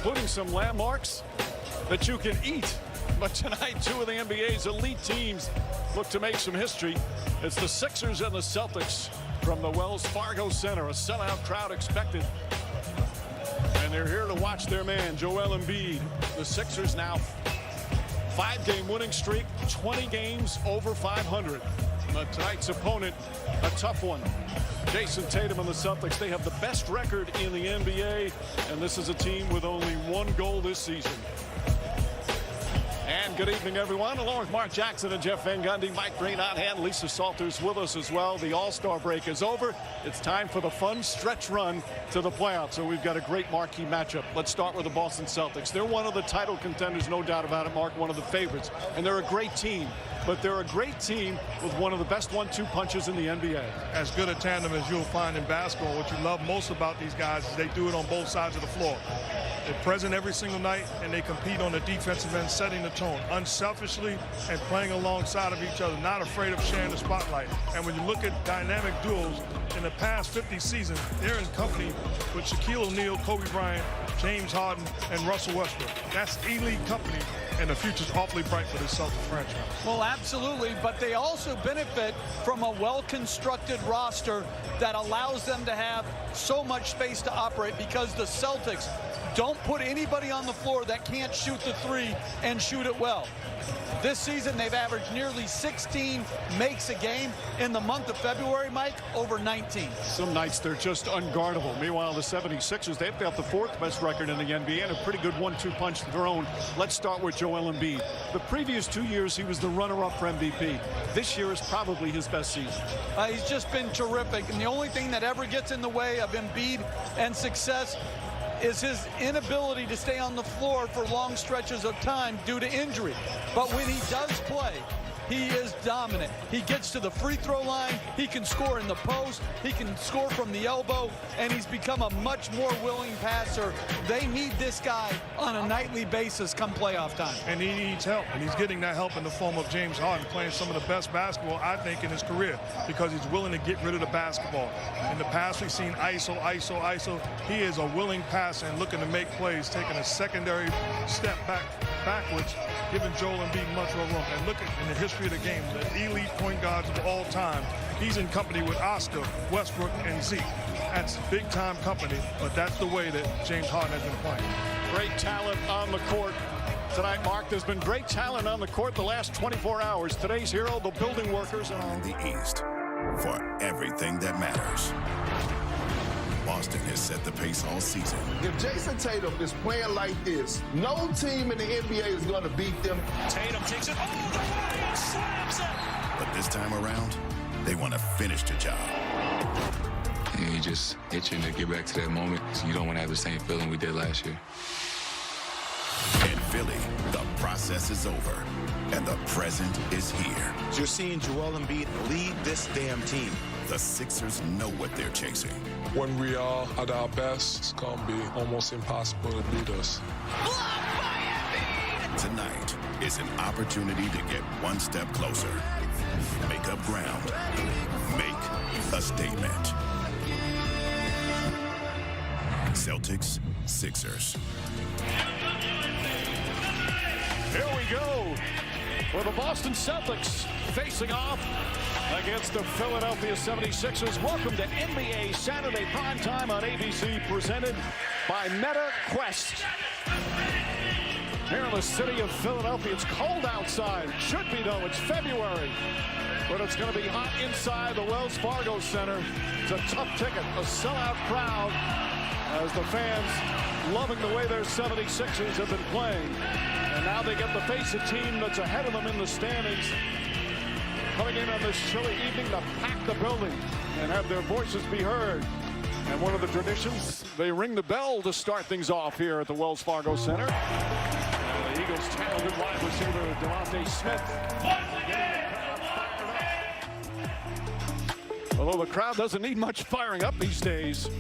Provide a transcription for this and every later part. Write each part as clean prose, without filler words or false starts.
including some landmarks that you can eat. But tonight, two of the NBA's elite teams look to make some history. It's the Sixers and the Celtics from the Wells Fargo Center. A sellout crowd expected. And they're here to watch their man, Joel Embiid. The Sixers now 5-game winning streak, 20 games over 500. But tonight's opponent, a tough one. Jason Tatum and the Celtics, they have the best record in the NBA, and this is a team with only one goal this season. And good evening, everyone. Along with Mark Jackson and Jeff Van Gundy, Mike Green on hand, Lisa Salters with us as well. The All-Star break is over. It's time for the fun stretch run to the playoffs. So we've got a great marquee matchup. Let's start with the Boston Celtics. They're one of the title contenders, no doubt about it, Mark, one of the favorites. And they're a great team. But they're a great team with one of the best 1-2 punches in the NBA. As good a tandem as you'll find in basketball. What you love most about these guys is they do it on both sides of the floor. They're present every single night, and they compete on the defensive end, setting the tone unselfishly and playing alongside of each other, not afraid of sharing the spotlight. And when you look at dynamic duos in the past 50 seasons, they're in company with Shaquille O'Neal, Kobe Bryant, James Harden, and Russell Westbrook. That's elite company, and the future's awfully bright for the Celtics franchise. Well, absolutely, but they also benefit from a well-constructed roster that allows them to have so much space to operate, because the Celtics don't put anybody on the floor that can't shoot the three and shoot it well. This season, they've averaged nearly 16 makes a game. In the month of February, Mike, over 19. Some nights they're just unguardable. Meanwhile, the 76ers, they've got the 4th best record in the NBA and a pretty good 1-2 punch of their own. Let's start with Joel Embiid. The previous 2 years, he was the runner-up for MVP. This year is probably his best season. He's just been terrific, and the only thing that ever gets in the way of Embiid and success is his inability to stay on the floor for long stretches of time due to injury. But when he does play, he is dominant. He gets to the free throw line. He can score in the post. He can score from the elbow. And he's become a much more willing passer. They need this guy on a nightly basis come playoff time. And he needs help. And he's getting that help in the form of James Harden, playing some of the best basketball, I think, in his career, because he's willing to get rid of the basketball. In the past, we've seen ISO, ISO, ISO. He is a willing passer and looking to make plays, taking a secondary step backwards, giving Joel Embiid much more room. And look at in the history of the game, the elite point guards of all time. He's in company with Oscar, Westbrook, and Zeke. That's big-time company, but that's the way that James Harden has been playing. Great talent on the court tonight, Mark. There's been great talent on the court the last 24 hours. Today's hero, the building workers. On the East, for everything that matters. Boston has set the pace all season. If Jason Tatum is playing like this, no team in the NBA is going to beat them. Tatum takes it all the way, slams it. But this time around, they want to finish the job. And you just itching to get back to that moment. So you don't want to have the same feeling we did last year. In Philly, the process is over, and the present is here. You're seeing Joel Embiid lead this damn team. The Sixers know what they're chasing. When we are at our best, it's going to be almost impossible to beat us. Tonight is an opportunity to get one step closer. Make up ground. Make a statement. Celtics, Sixers. Here we go for the Boston Celtics facing off against the Philadelphia 76ers. Welcome to NBA Saturday Primetime on ABC, presented by MetaQuest. Here in the city of Philadelphia, it's cold outside. It should be, though. It's February. But it's going to be hot inside the Wells Fargo Center. It's a tough ticket, a sellout crowd, as the fans loving the way their 76ers have been playing. And now they get to face a team that's ahead of them in the standings, coming in on this chilly evening to pack the building and have their voices be heard. And one of the traditions, they ring the bell to start things off here at the Wells Fargo Center. The Eagles' talented wide receiver, Devontae Smith. Although the crowd doesn't need much firing up these days,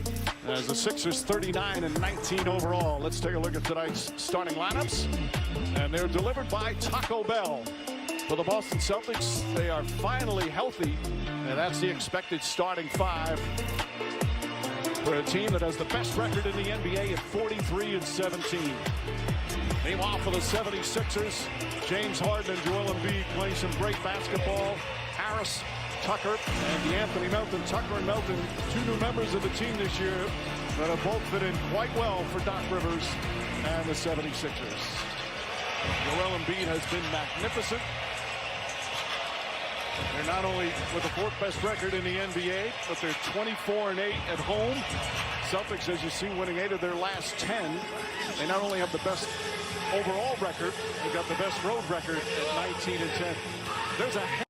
as the Sixers 39-19 overall. Let's take a look at tonight's starting lineups. And they're delivered by Taco Bell. For the Boston Celtics, they are finally healthy, and that's the expected starting five. for a team that has the best record in the NBA at 43-17. Meanwhile, for the 76ers, James Harden and Joel Embiid playing some great basketball. Harris, Tucker, and DeAnthony Melton. Tucker and Melton, two new members of the team this year that have both fit in quite well for Doc Rivers and the 76ers. Joel Embiid has been magnificent. They're not only with the fourth best record in the NBA, but they're 24-8 at home. Celtics, as you see, winning 8 of their last 10. They not only have the best overall record, they've got the best road record at 19-10. There's a